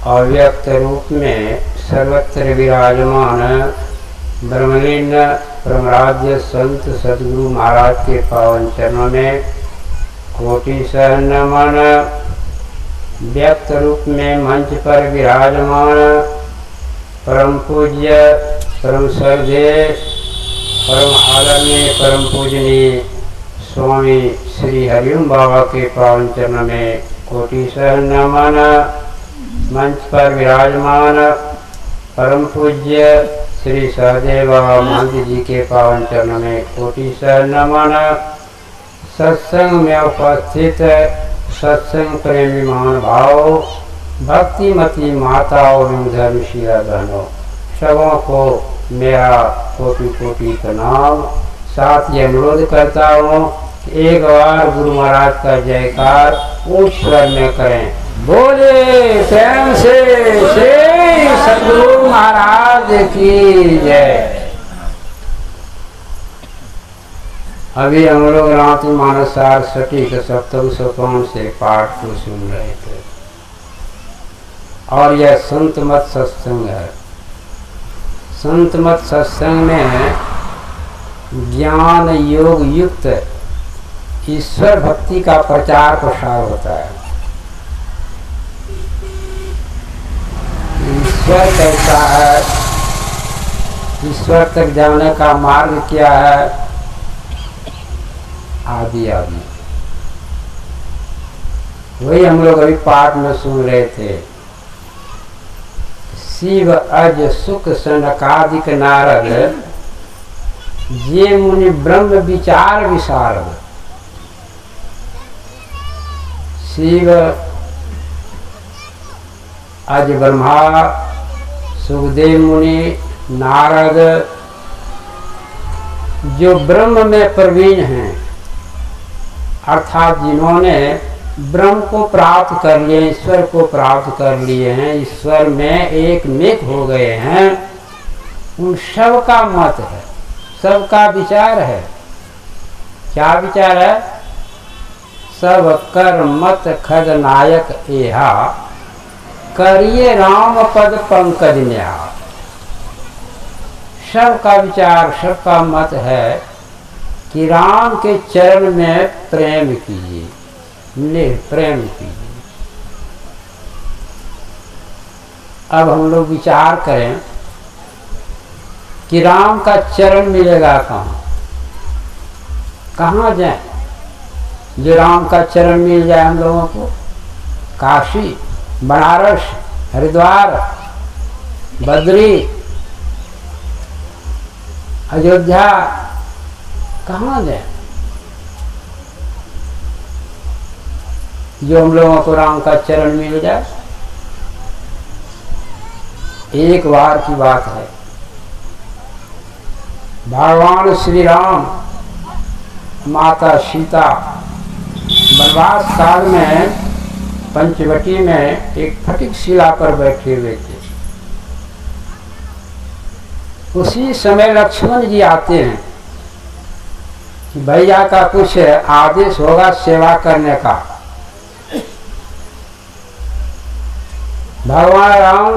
अव्यक्त रूप में सर्वत्र विराजमान ब्रह्मलीन परमराज्य संत सदगुरु महाराज के पावन चरणों में कोटि सह नमन। व्यक्त रूप में मंच पर विराजमान परम पूज्य परम श्रद्धेय परम आदरणीय परम पूजनीय स्वामी श्री हरिओम बाबा के पावन चरण में कोटि सह नमन। मंच पर विराजमान परम पूज्य श्री सहदेव बाबा महंत जी के पावन चरण में कोटि सह नमन। सत्संग में उपस्थित सत्संग प्रेमी महानुभाव भक्तिमती माताओं एवं धर्मशीला बहनों सबों को मेरा कोटि कोटि प्रणाम। साथ ही अनुरोध करता हूँ कि एक बार गुरु महाराज का जयकार ऊंच स्वर में करें। बोले प्रेम से श्री सदगुरु महाराज की जय। अभी हम लोग रात्रि मानसार सटीक सप्तम सोपान से पाठ को सुन रहे थे और यह संत मत सत्संग है। संत मत सत्संग में ज्ञान योग युक्त ईश्वर भक्ति का प्रचार प्रसार होता है। ईश्वर कैसा है, ईश्वर तक जाने का मार्ग क्या है, आदि आदि वही हम लोग अभी पाठ में सुन रहे थे। शिव अज सुख सनकादिक नारद ये मुनि ब्रह्म विचार विशारद। शिव अज ब्रह्मा सुखदेव मुनि नारद जो ब्रह्म में प्रवीण हैं अर्थात जिन्होंने ब्रह्म को प्राप्त कर लिए, ईश्वर को प्राप्त कर लिए हैं, ईश्वर में एक मिक हो गए हैं, उन सब का मत है, सबका विचार है। क्या विचार है? सब कर मत खद नायक एहा करिए राम पद पंकज न्या। सबका विचार सबका मत है कि राम के चरण में प्रेम कीजिए, प्रेम कीजिए। अब हम लोग विचार करें कि राम का चरण मिलेगा कहाँ, कहाँ जाए जो राम का चरण मिल जाए हम लोगों को? काशी, बनारस, हरिद्वार, बद्री, अयोध्या, कहाँ जाए जो हम लोगों को राम का चरण मिल जाए? एक बार की बात है, भगवान श्री राम माता सीता वनवास काल में पंचवटी में एक फटिक शिला पर बैठे हुए थे। उसी समय लक्ष्मण जी आते हैं कि भैया का कुछ आदेश होगा सेवा करने का। भगवान राम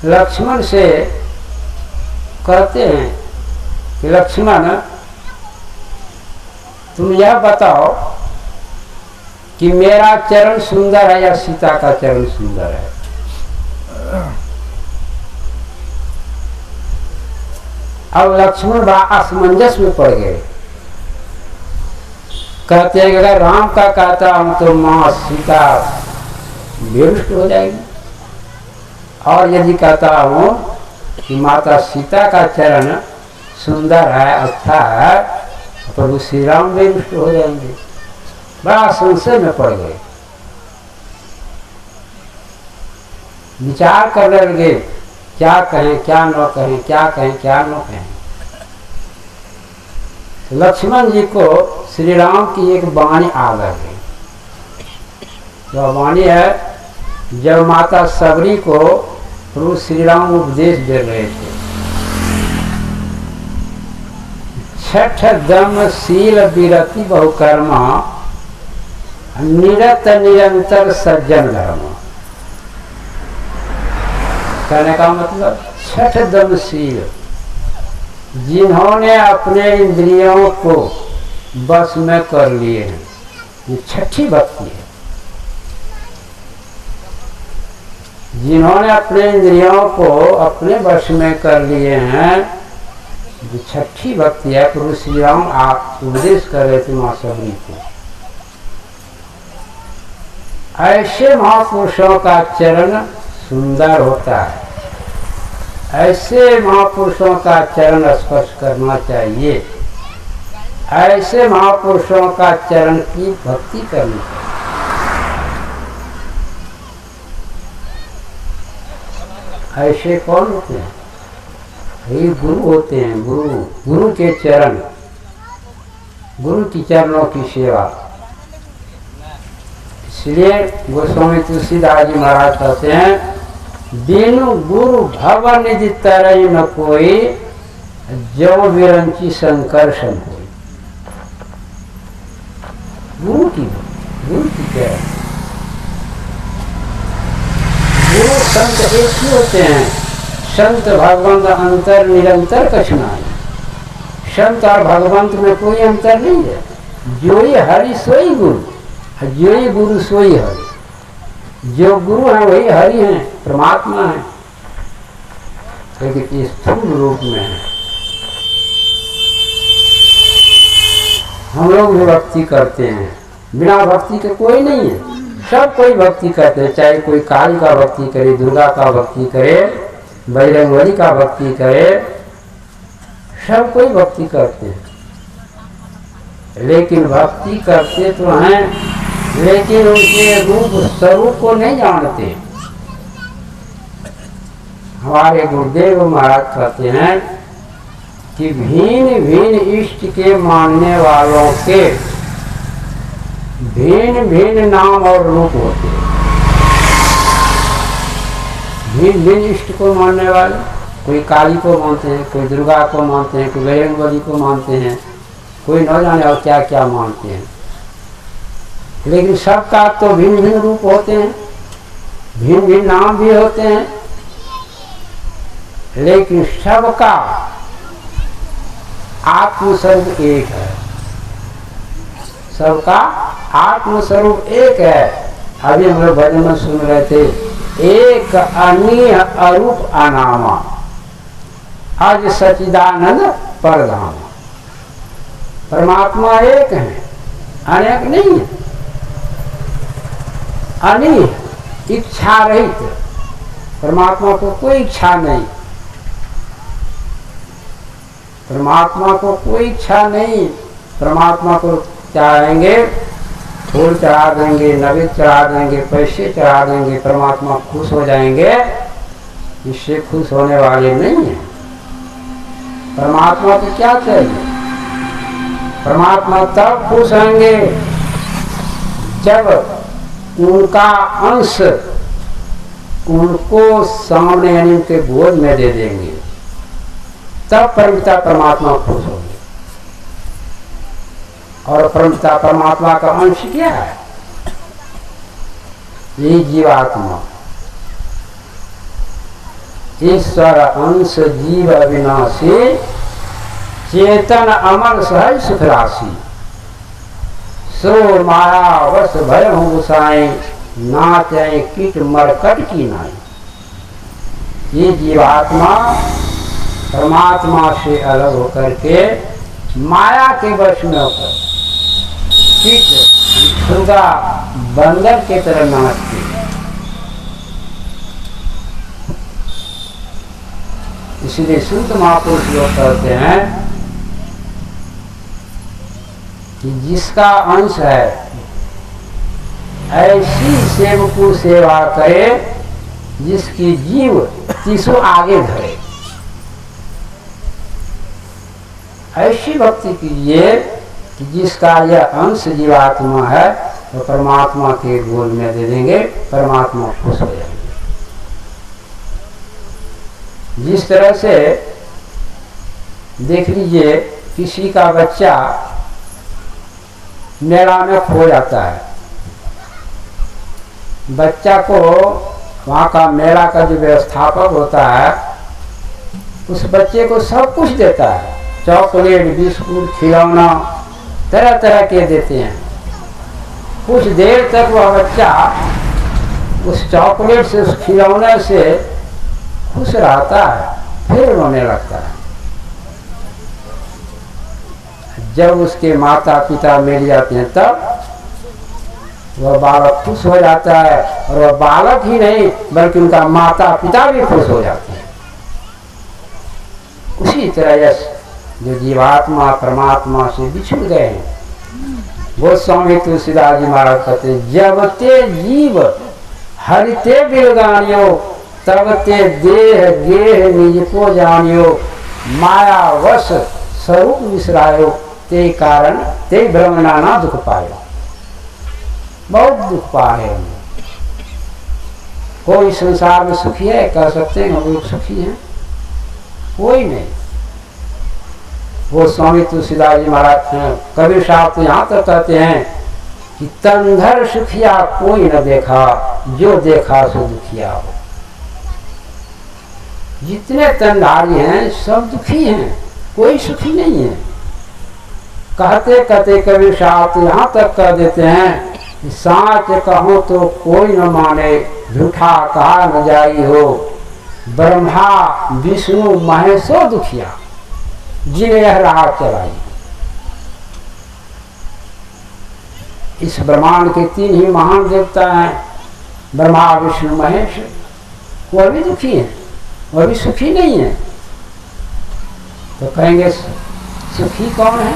लक्ष्मण से कहते हैं कि लक्ष्मण तुम यह बताओ कि मेरा चरण सुंदर है या सीता का चरण सुंदर है? अब लक्ष्मण असमंजस में पड़ गए। कहते हैं कि अगर राम का कहता हूं तो मां सीता विरुष्ट हो जाएगी, और यदि कहता हूं कि माता सीता का चरण सुंदर है, अच्छा है, तो प्रभु श्री राम विरुष्ट हो जाएंगे। बड़ा संशय में पड़ गए। विचार करने लगे क्या कहें क्या न कहें, क्या कहें क्या न कहें। लक्ष्मण जी को श्री राम की एक वाणी आ गई। वह वाणी है जब माता सबरी को प्रभु श्री राम उपदेश दे रहे थे। छठ दम शील विरति बहुकर्मा निरत निरंतर सज्जन धर्म। कहने का मतलब छठ दमशील, जिन्होंने अपने इंद्रियों को बस में कर लिए हैं, ये छठी भक्ति है। जिन्होंने अपने इंद्रियों को अपने वश में कर लिए हैं, जो छठी भक्ति है। प्रभु श्री राम आप उपदेश कर रहे थे माँ सबरी को। ऐसे महापुरुषों का चरण सुंदर होता है, ऐसे महापुरुषों का चरण स्पर्श करना चाहिए, ऐसे महापुरुषों का चरण की भक्ति करनी चाहिए। ऐसे कौन होते हैं? ये गुरु होते हैं। गुरु के चरण, गुरु की चरणों की सेवा। इसलिए गोस्वामी तुलसीदास जी महाराज कहते हैं, बिनु गुरु भवन निज तरई न कोई, जो विरंची संकर्षण होई। गुरु की चरण। गुरु संत एक ही होते हैं। संत भगवंत अंतर निरंतर कछुनाई। संत और भगवंत में कोई अंतर नहीं है। जो ही हरि सोई गुरु, जो ही गुरु सोई हरि। जो गुरु है वही हरि है, परमात्मा है, लेकिन स्थूल रूप में है। हम लोग भी भक्ति करते हैं, बिना भक्ति के कोई नहीं है। सब कोई भक्ति करते हैं, चाहे कोई काली का भक्ति करे, दुर्गा का भक्ति करे, बजरंगबली का भक्ति करे, सब कोई भक्ति करते हैं। लेकिन भक्ति करते तो हैं, लेकिन उनके रूप स्वरूप को नहीं जानते। हमारे गुरुदेव महाराज कहते हैं कि भिन्न भिन्न इष्ट के मानने वालों के भिन्न भिन्न नाम और रूप होते हैं। भिन्न भिन्न इष्ट को मानने वाले, कोई काली को मानते हैं, कोई दुर्गा को मानते हैं, कोई बजरंगबली को मानते हैं, कोई न जाने और क्या क्या मानते हैं। लेकिन सबका तो भिन्न भिन्न रूप होते हैं, भिन्न भिन्न नाम भी होते हैं, लेकिन सबका आत्मस्वरूप एक है। सबका आत्मस्वरूप एक है। अभी हम लोग भजन में सुन रहे थे, एक अनीय अरूप अनामा, आज सच्चिदानंद परधाम। परमात्मा एक है, अनेक नहीं है। अनीय, इच्छा रहित। परमात्मा को कोई इच्छा नहीं, परमात्मा को कोई इच्छा नहीं। परमात्मा को चाहेंगे फूल चढ़ा देंगे, नवेद चढ़ा देंगे, पैसे चढ़ा देंगे, परमात्मा खुश हो जाएंगे। इससे खुश होने वाले नहीं है। परमात्मा को क्या चाहिए? परमात्मा तब खुश होंगे जब उनका अंश उनको सामने यानी उनके गोद में दे देंगे, तब परमपिता परमात्मा खुश होंगे। और परमपिता परमात्मा का अंश क्या है? ये जीवात्मा। ईश्वर अंश जीव अविनाशी, चेतन अमर सहज सुख राशि। सो माया वश भय हूँ गुसाई, नाचे कीट मरकट की नाई। ये जीवात्मा परमात्मा से अलग होकर के माया के वश में होकर कीट दुर्गा बंदर के तरह नाचती। इसलिए संत महापुरुष लोग कहते हैं कि जिसका अंश है ऐसी सेवकु सेवा करे, जिसकी जीव तीसों आगे धरे। ऐसी भक्ति कीजिए कि जिसका यह अंश जीवात्मा है, तो परमात्मा के गोद में दे देंगे, परमात्मा खुश हो जाएंगे। जिस तरह से देख लीजिए, किसी का बच्चा मेला में खो जाता है, बच्चा को वहाँ का मेला का जो व्यवस्थापक होता है उस बच्चे को सब कुछ देता है, चॉकलेट, बिस्कुट, खिलौना तरह तरह के देते हैं। कुछ देर तक वह बच्चा उस चॉकलेट से, उस खिलौने से खुश रहता है, फिर रोने लगता है। जब उसके माता पिता मिल जाते हैं तब वह बालक खुश हो जाता है, और वह बालक ही नहीं बल्कि उनका माता पिता भी खुश हो जाते हैं। उसी तरह जो जीवात्मा परमात्मा से बिछुड़ गए हैं, गोस्वामी तुलसीदास जी महाराज कहते हैं, जब ते जीव हरिते बिलगानियो तब ते देह गेह निज को जानियो, माया वश स्वरूप विसरायो, ते कारण ते भ्रम नाना दुख पायो। बहुत दुख पा रहे हैं। कोई संसार में सुखी है? कह सकते हैं हम लोग सुखी हैं? कोई नहीं। वो स्वामी तुलसीदास जी महाराज, कबीर साहब तो यहाँ तक कहते हैं कि तंधर सुखिया कोई न देखा, जो देखा सो दुखिया हो। जितने तंधारी हैं सब दुखी हैं, कोई सुखी नहीं है। कहते कहते कबीर साहब तो यहाँ तक कह देते हैं, साच कहो तो कोई न माने, झूठा कहा न जाई हो, ब्रह्मा विष्णु महेशो दुखिया, जिन्हें यह राह चलाई। इस ब्रह्मांड के 3 ही महान देवता हैं, ब्रह्मा विष्णु महेश, वह भी दुखी हैं, वह भी सुखी नहीं है। तो कहेंगे सुखी कौन है?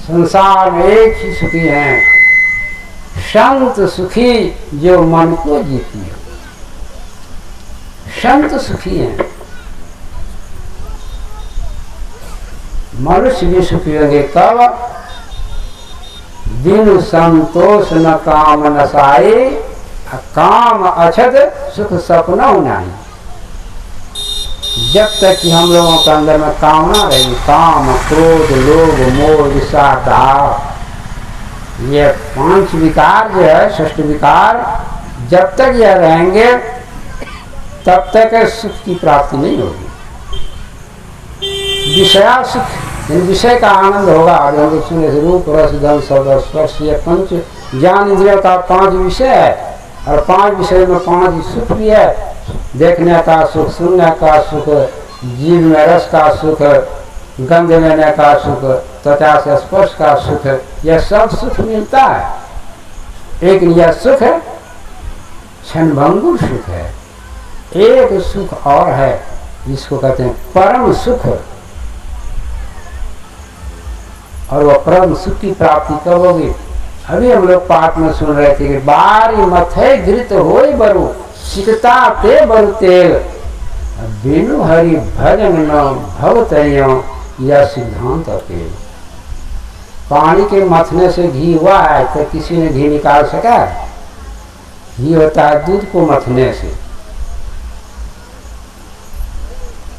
संसार में एक ही सुखी है, संत सुखी जो मन को जीती हो। संत सुखी हैं। मनुष्य भी सुखी होंगे कब? बिनु संतोष न काम नसाए, काम अछत सुख सपना नहीं। जब तक कि हम लोगों के अंदर में कामना रहेगी, काम, क्रोध, लोभ, मोह, विषाद, ये 5 विकार जो है, 6 विकार, जब तक यह रहेंगे तब तक सुख की प्राप्ति नहीं होगी। विषया सुख, विषय का आनंद होगा। जो हम सुने से रूप, रस, गंध, शब्द, स्पर्श, ये 5 ज्ञान इंद्रियों का 5 विषय है, और 5 विषय में 5 सुख भी है। देखने का सुख, सुनने का सुख, जीव में रस का सुख, गंध लेने का सुख, त्वचा से स्पर्श का सुख, यह सब सुख मिलता है। लेकिन यह सुख क्षणभंगुर सुख है। एक सुख और है जिसको कहते हैं परम सुख, और वह परम सुख की प्राप्ति कब होगी? अभी हम लोग पाठ में सुन रहे थे कि बारी मथे घृत होय बरु, सिकता ते बरु तेल, बिनु हरि भजन न भवतयो, यह सिद्धांत अकेल। पानी के मथने से घी हुआ है तो किसी ने घी निकाल सका? घी होता है दूध को मथने से।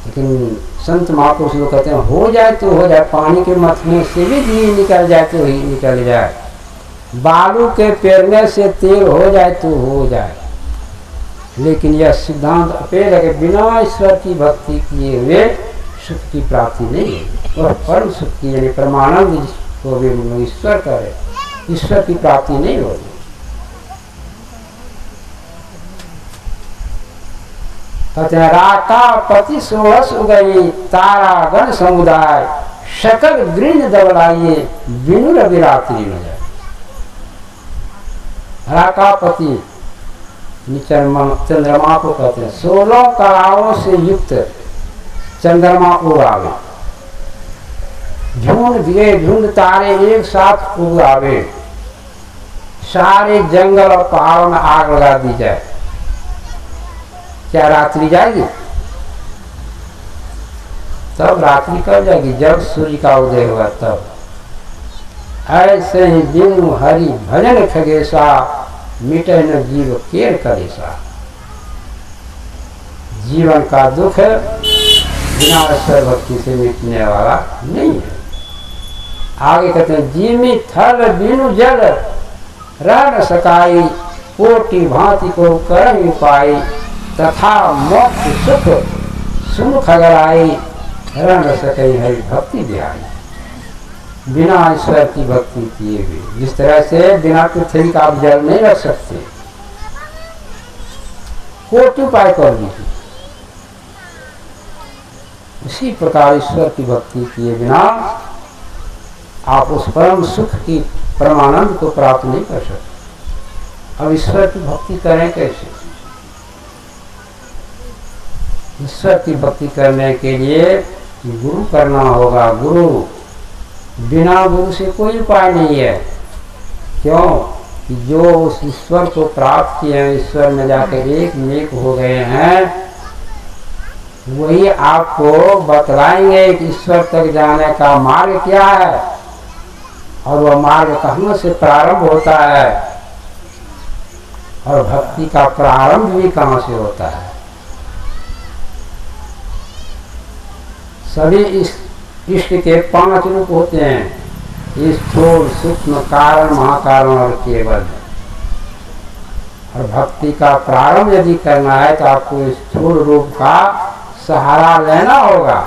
लेकिन संत महापुरुष लोग कहते हैं हो जाए तो हो जाए, पानी के मथने से भी घी निकल जाए तो ही निकल जाए, बालू के पेरने से तेल हो जाए तो हो जाए। लेकिन यह सिद्धांत अपेल है कि बिना ईश्वर की भक्ति किए हुए सुख की प्राप्ति नहीं है। वह परम सुख की यानी परमानंद जिसको भी ईश्वर करे, ईश्वर की प्राप्ति नहीं होगी। कहते हैं राका पति सोहस उगई, तारा गण समुदाय, सकल वृंद दबलाइए, बिनु रवि रात्रि में जाए। राकापति चंद्रमा को कहते हैं। 16 कलाओं से युक्त चंद्रमा उगावे, झुंड दिए झुंड तारे एक साथ उगावे, सारे जंगल और पहाड़ों में आग लगा दी जाए, क्या रात्रि जाएगी? तब रात्रि कब जाएगी? जब सूर्य का उदय हुआ तब। ऐसे ही बिनु हरि भजन खगेशा, मिटे न जीव केर करेसा। जीवन का दुख बिना ईश्वर भक्ति से मिटने वाला नहीं है। आगे कहते हैं जीमी थल बिनु जल रह न सकाई, कोटि भांति को करहि पाई, तथा मोक्ष सुख सुमुख अगर आई, रह न सके हरि भक्ति ध्याई। बिना ईश्वर की भक्ति किए हुए, जिस तरह से बिना पृथ्वी का आप जल नहीं रख सकते, कोटि उपाय कर दीजिए, इसी प्रकार ईश्वर की भक्ति किए बिना आप उस परम सुख की परमानंद को प्राप्त नहीं कर सकते। अब ईश्वर की भक्ति करें कैसे? ईश्वर की भक्ति करने के लिए गुरु करना होगा। गुरु, बिना गुरु से कोई उपाय नहीं है। क्यों? कि जो उस ईश्वर को प्राप्त किए हैं, ईश्वर में जाकर एक हो गए हैं, वही आपको बतलाएंगे कि ईश्वर तक जाने का मार्ग क्या है और वह मार्ग कहाँ से प्रारंभ होता है और भक्ति का प्रारंभ भी कहाँ से होता है। सभी इष्ट के 5 रूप होते हैं, स्थूल, सूक्ष्म, कारण, महाकारण और केवल। और भक्ति का प्रारंभ यदि करना है तो आपको स्थूल रूप का सहारा लेना होगा,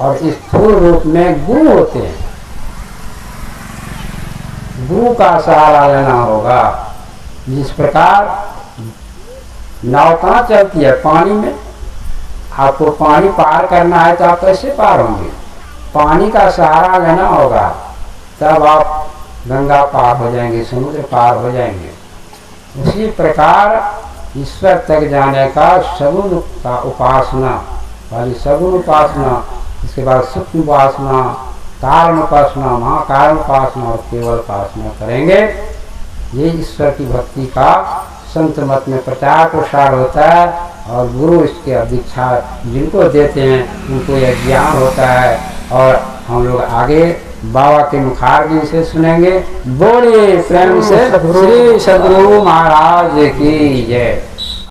और स्थूल रूप में गुरु होते हैं, गुरु का सहारा लेना होगा। जिस प्रकार नाव कहाँ चलती है? पानी में। आपको पानी पार करना है तो आप कैसे पार होंगे? पानी का सहारा लेना होगा, तब आप गंगा पार हो जाएंगे, समुद्र पार हो जाएंगे। उसी प्रकार ईश्वर तक जाने का सगुण का उपासना, वाली सगुण उपासना, इसके बाद सूक्ष्म उपासना, कारण उपासना, महाकारण उपासना और केवल उपासना करेंगे। ये ईश्वर की भक्ति का संत मत में प्रचार प्रसार होता है। और गुरु इसके दीक्षा जिनको देते हैं उनको यह ज्ञान होता है। और हम लोग आगे बाबा के मुखारबिंद से सुनेंगे। बोलिए प्रेम से श्री सद्गुरु महाराज की जय।